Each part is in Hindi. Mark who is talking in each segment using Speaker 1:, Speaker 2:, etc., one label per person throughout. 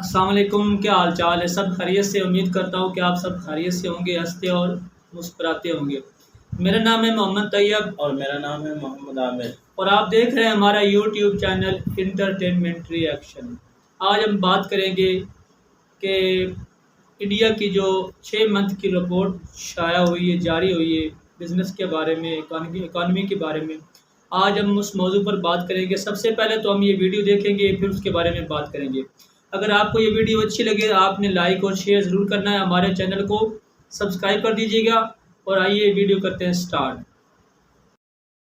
Speaker 1: अस्सलाम वालेकुम, क्या हाल चाल है? सब खैरियत से? उम्मीद करता हूँ कि आप सब खैरियत से होंगे, हंसते और मुस्कुराते होंगे। मेरा नाम है मोहम्मद तैयब
Speaker 2: और मेरा नाम है मोहम्मद आमिर।
Speaker 1: और आप देख रहे हैं हमारा यूट्यूब चैनल इंटरटेनमेंट रिएक्शन। आज हम बात करेंगे कि इंडिया की जो 6 मंथ की रिपोर्ट शाया हुई है, जारी हुई है, बिज़नेस के बारे में, इकॉनमी के बारे में। आज हम उस मौजू पर बात करेंगे। सबसे पहले तो हम ये वीडियो देखेंगे, फिर उसके बारे में बात करेंगे। अगर आपको ये वीडियो अच्छी लगे, आपने लाइक और शेयर ज़रूर करना है। हमारे चैनल को सब्सक्राइब कर दीजिएगा और आइए वीडियो करते हैं स्टार्ट।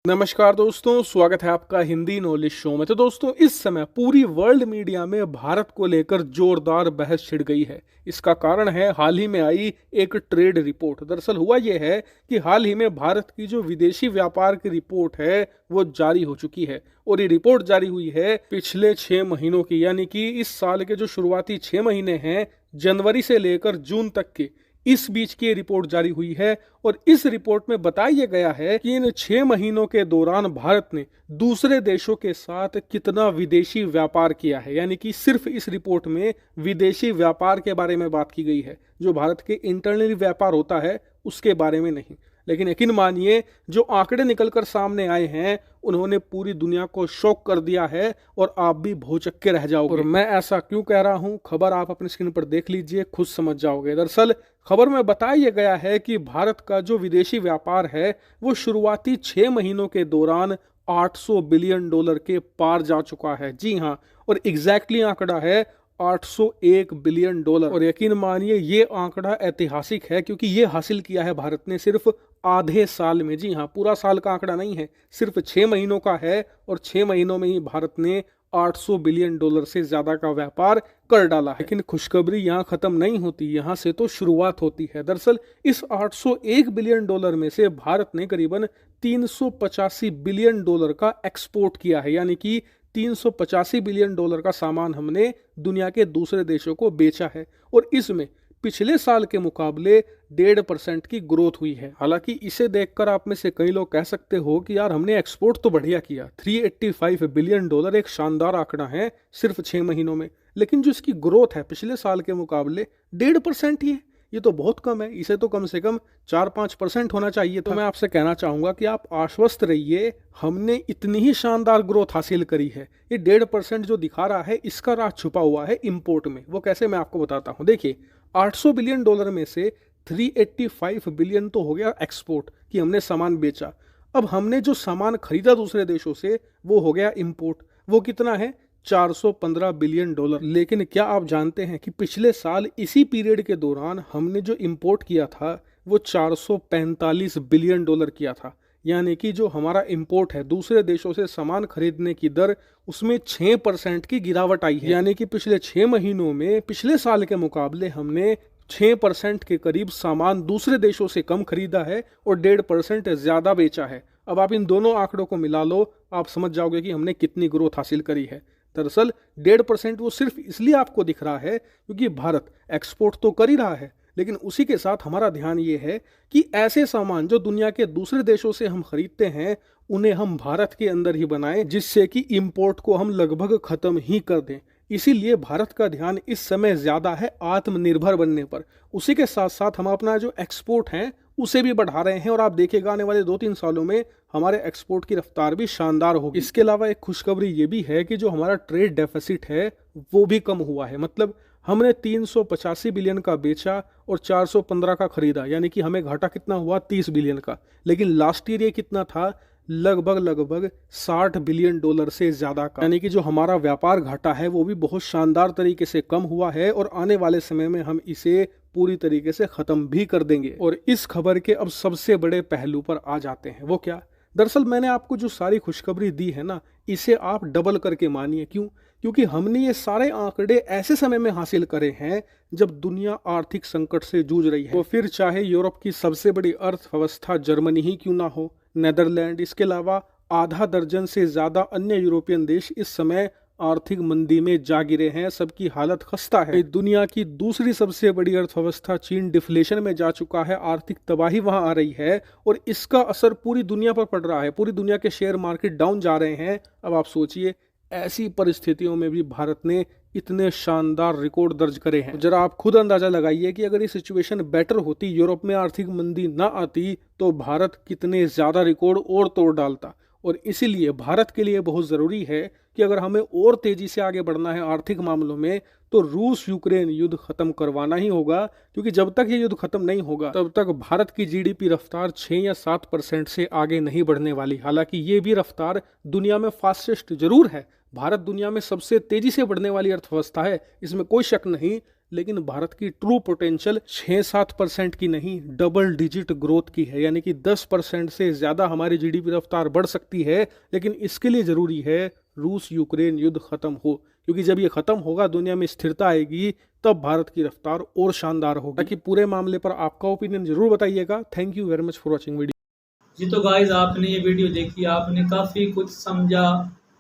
Speaker 3: नमस्कार दोस्तों, स्वागत है आपका हिंदी नॉलेज शो में। तो दोस्तों, इस समय पूरी वर्ल्ड मीडिया में भारत को लेकर जोरदार बहस छिड़ गई है। इसका कारण है हाल ही में आई एक ट्रेड रिपोर्ट। दरअसल हुआ यह है कि हाल ही में भारत की जो विदेशी व्यापार की रिपोर्ट है वो जारी हो चुकी है और ये रिपोर्ट जारी हुई है पिछले 6 महीनों की, यानी कि इस साल के जो शुरुआती 6 महीने हैं, जनवरी से लेकर जून तक के, इस बीच की रिपोर्ट जारी हुई है। और इस रिपोर्ट में बताया गया है कि इन 6 महीनों के दौरान भारत ने दूसरे देशों के साथ कितना विदेशी व्यापार किया है। यानी कि सिर्फ इस रिपोर्ट में विदेशी व्यापार के बारे में बात की गई है, जो भारत के इंटरनली व्यापार होता है उसके बारे में नहीं। लेकिन यकीन मानिए, जो आंकड़े निकलकर सामने आए हैं उन्होंने पूरी दुनिया को शॉक कर दिया है और आप भी भौचक्के रह जाओगे। और मैं ऐसा क्यों कह रहा हूं, खबर आप अपनी स्क्रीन पर देख लीजिए, खुद समझ जाओगे। दरअसल खबर में बताया गया है कि भारत का जो विदेशी व्यापार है वो शुरुआती 6 महीनों के दौरान $800 बिलियन के पार जा चुका है। जी हाँ, और एग्जैक्टली आंकड़ा है $801 बिलियन। और यकीन मानिए, ये आंकड़ा ऐतिहासिक है क्योंकि ये हासिल किया है भारत ने सिर्फ आधे साल में। जी हाँ, पूरा साल का आंकड़ा नहीं है, सिर्फ 6 महीनों का है और 6 महीनों में ही भारत ने $800 बिलियन से ज्यादा का व्यापार कर डाला है। लेकिन खुशखबरी यहाँ खत्म नहीं होती, यहाँ से तो शुरुआत होती है। दरअसल इस $801 बिलियन में से भारत ने करीबन $385 बिलियन का एक्सपोर्ट किया है। यानी कि $385 बिलियन का सामान हमने दुनिया के दूसरे देशों को बेचा है और इसमें पिछले साल के मुकाबले 1.5% की ग्रोथ हुई है। हालांकि इसे देखकर आप में से कई लोग कह सकते हो कि यार, हमने एक्सपोर्ट तो बढ़िया किया, $385 बिलियन एक शानदार आंकड़ा है सिर्फ 6 महीनों में। लेकिन जो इसकी ग्रोथ है पिछले साल के मुकाबले 1.5% ही है, ये तो बहुत कम है। इसे तो कम से कम 4-5% होना चाहिए। तो मैं आपसे कहना चाहूंगा कि आप आश्वस्त रहिए, हमने इतनी ही शानदार ग्रोथ हासिल करी है। ये 1.5% जो दिखा रहा है, इसका राज छुपा हुआ है इंपोर्ट में। वो कैसे, मैं आपको बताता हूँ। देखिए, $800 बिलियन में से $385 बिलियन तो हो गया एक्सपोर्ट, कि हमने सामान बेचा। अब हमने जो सामान खरीदा दूसरे देशों से वो हो गया इंपोर्ट। वो कितना है? $415 बिलियन। लेकिन क्या आप जानते हैं कि पिछले साल इसी पीरियड के दौरान हमने जो इंपोर्ट किया था वो $445 बिलियन किया था। यानी कि जो हमारा इंपोर्ट है, दूसरे देशों से सामान खरीदने की दर, उसमें 6% की गिरावट आई है। यानी कि पिछले 6 महीनों में पिछले साल के मुकाबले हमने 6% के करीब सामान दूसरे देशों से कम खरीदा है और 1.5% ज्यादा बेचा है। अब आप इन दोनों आंकड़ों को मिला लो, आप समझ जाओगे कि हमने कितनी ग्रोथ हासिल करी है। दरअसल 1.5% वो सिर्फ इसलिए आपको दिख रहा है क्योंकि भारत एक्सपोर्ट तो कर ही रहा है, लेकिन उसी के साथ हमारा ध्यान ये है कि ऐसे सामान जो दुनिया के दूसरे देशों से हम खरीदते हैं उन्हें हम भारत के अंदर ही बनाएं, जिससे कि इंपोर्ट को हम लगभग खत्म ही कर दें। इसीलिए भारत का ध्यान इस समय ज्यादा है आत्मनिर्भर बनने पर। उसी के साथ साथ हम अपना जो एक्सपोर्ट है उसे भी बढ़ा रहे हैं और आप देखिएगा आने वाले 2-3 सालों में हमारे एक्सपोर्ट की रफ्तार भी शानदार होगी। इसके अलावा एक खुशखबरी ये भी है कि जो हमारा ट्रेड डेफिसिट है वो भी कम हुआ है। मतलब हमने 385 बिलियन का बेचा और 415 का खरीदा, यानी कि हमें घाटा कितना हुआ? 30 बिलियन का। लेकिन लास्ट ईयर ये कितना था? लगभग $60 बिलियन से ज्यादा का। यानी कि जो हमारा व्यापार घाटा है वो भी बहुत शानदार तरीके से कम हुआ है और आने वाले समय में हम इसे पूरी तरीके से खत्म भी कर देंगे। और इस खबर के अब सबसे बड़े पहलू पर आ जाते हैं। वो क्या? दरअसल मैंने आपको जो सारी खुशखबरी दी है ना, इसे आप डबल करके मानिए। क्यों? क्योंकि हमने ये सारे आंकड़े ऐसे समय में हासिल करे हैं जब दुनिया आर्थिक संकट से जूझ रही है। तो फिर चाहे यूरोप की सबसे बड़ी अर्थव्यवस्था जर्मनी ही क्यों ना हो, नेदरलैंड, इसके अलावा आधा दर्जन से ज्यादा अन्य यूरोपियन देश इस समय आर्थिक मंदी में जा गिरे हैं। सबकी हालत खस्ता है। दुनिया की दूसरी सबसे बड़ी अर्थव्यवस्था चीन डिफ्लेशन में जा चुका है, आर्थिक तबाही वहां आ रही है और इसका असर पूरी दुनिया पर पड़ रहा है। पूरी दुनिया के शेयर मार्केट डाउन जा रहे हैं। अब आप सोचिए, ऐसी परिस्थितियों में भी भारत ने इतने शानदार रिकॉर्ड दर्ज करे हैं। जरा आप खुद अंदाजा लगाइए कि अगर ये सिचुएशन बेटर होती, यूरोप में आर्थिक मंदी ना आती, तो भारत कितने ज्यादा रिकॉर्ड और तोड़ डालता। और इसीलिए भारत के लिए बहुत जरूरी है कि अगर हमें और तेजी से आगे बढ़ना है आर्थिक मामलों में, तो रूस यूक्रेन युद्ध खत्म करवाना ही होगा, क्योंकि जब तक ये युद्ध खत्म नहीं होगा तब तक भारत की जीडीपी रफ्तार 6 या 7% से आगे नहीं बढ़ने वाली। हालांकि ये भी रफ्तार दुनिया में फास्टेस्ट जरूर है, भारत दुनिया में सबसे तेजी से बढ़ने वाली अर्थव्यवस्था है, इसमें कोई शक नहीं, लेकिन भारत की ट्रू पोटेंशियल 6-7% की नहीं, डबल डिजिट ग्रोथ की है, यानी कि 10% से ज्यादा हमारी जीडीपी रफ्तार बढ़ सकती है। लेकिन इसके लिए जरूरी है रूस यूक्रेन युद्ध खत्म हो, क्योंकि जब ये खत्म होगा, दुनिया में स्थिरता आएगी, तब भारत की रफ्तार और शानदार होगी। ताकि पूरे मामले पर आपका ओपिनियन जरूर बताइएगा। Thank you very much for watching video.
Speaker 1: जी तो गाइस, आपने ये वीडियो देखी, आपने काफ़ी कुछ समझा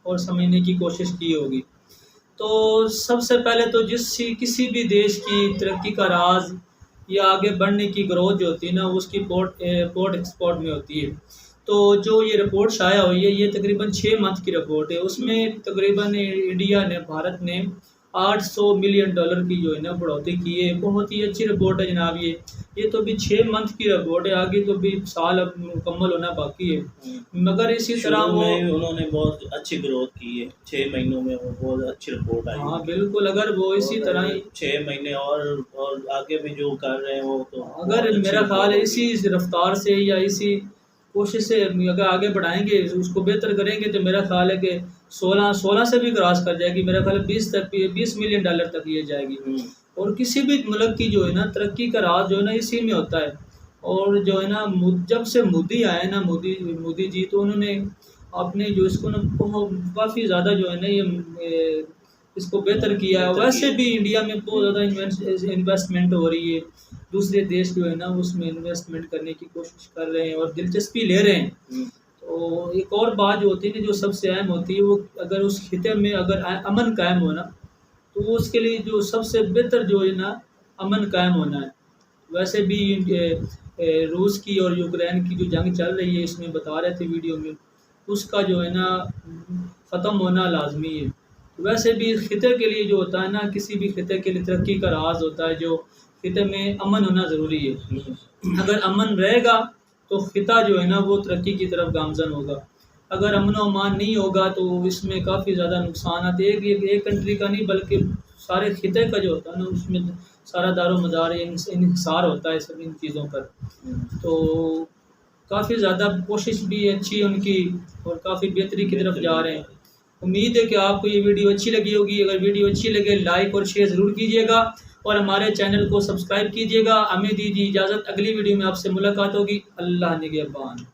Speaker 1: और समझने की कोशिश की होगी। तो सबसे पहले तो किसी भी देश की तरक्की का राज या आगे बढ़ने की ग्रोथ जो होती है ना, उसकी पोर्ट एक्सपोर्ट में होती है। तो जो ये रिपोर्ट शाया हुई है, ये तकरीबन 6 मंथ की रिपोर्ट है। उसमें तकरीबन इंडिया ने, भारत ने $800 मिलियन की जो है ना बढ़ोतरी की है। बहुत ही अच्छी रिपोर्ट है जनाब। ये तो भी 6 मंथ की रिपोर्ट है, आगे तो भी साल अब मुकम्मल होना बाकी है। मगर इसी तरह
Speaker 2: उन्होंने बहुत अच्छी ग्रोथ की है, 6 महीनों में वो बहुत अच्छी रिपोर्ट आई।
Speaker 1: हाँ बिल्कुल, अगर वो इसी तरह
Speaker 2: 6 महीने और आगे भी जो कर रहे हैं वो तो
Speaker 1: अगर मेरा ख्याल है इसी रफ्तार से या इसी कोशिश से अगर आगे बढ़ाएंगे, उसको बेहतर करेंगे, तो मेरा ख्याल है कि 16 से भी क्रॉस कर जाएगी। मेरा ख्याल है 20 मिलियन डॉलर तक ये जाएगी। और किसी भी मुल्क की जो है ना तरक्की का राज जो है ना इसी में होता है। और जो है ना जब से मोदी आए ना, मोदी जी, तो उन्होंने अपने जो इसको ना काफ़ी ज़्यादा जो है ना ये इसको बेहतर किया है। वैसे भी इंडिया में बहुत ज़्यादा इन्वेस्टमेंट हो रही है, दूसरे देश जो है ना उसमें इन्वेस्टमेंट करने की कोशिश कर रहे हैं और दिलचस्पी ले रहे हैं। तो एक और बात जो होती है ना, जो सबसे अहम होती है, वो अगर उस खिते में अगर अमन कायम होना, तो उसके लिए जो सबसे बेहतर जो है ना अमन कायम होना है। वैसे भी रूस की और यूक्रेन की जो जंग चल रही है, इसमें बता रहे थे वीडियो में, उसका जो है ना ख़त्म होना लाजमी है। वैसे भी खिते के लिए जो होता है ना, किसी भी खिते के लिए तरक्की का राज होता है जो खिते में अमन होना ज़रूरी है। अगर अमन रहेगा तो खिता जो है ना वो तरक्की की तरफ गामज़न होगा। अगर अमन व अमान नहीं होगा तो इसमें काफ़ी ज़्यादा नुकसान आते हैं। एक कंट्री का नहीं बल्कि सारे खिते का जो होता है ना, उसमें सारा दारो मदार इन्हिसार होता है सब इन चीज़ों पर। तो काफ़ी ज़्यादा कोशिश भी अच्छी है उनकी और काफ़ी बेहतरी की तरफ जा रहे हैं। उम्मीद है कि आपको ये वीडियो अच्छी लगी होगी। अगर वीडियो अच्छी लगे लाइक और शेयर ज़रूर कीजिएगा और हमारे चैनल को सब्सक्राइब कीजिएगा। हमें दीजिए इजाज़त, अगली वीडियो में आपसे मुलाकात होगी। अल्लाह निगहबान।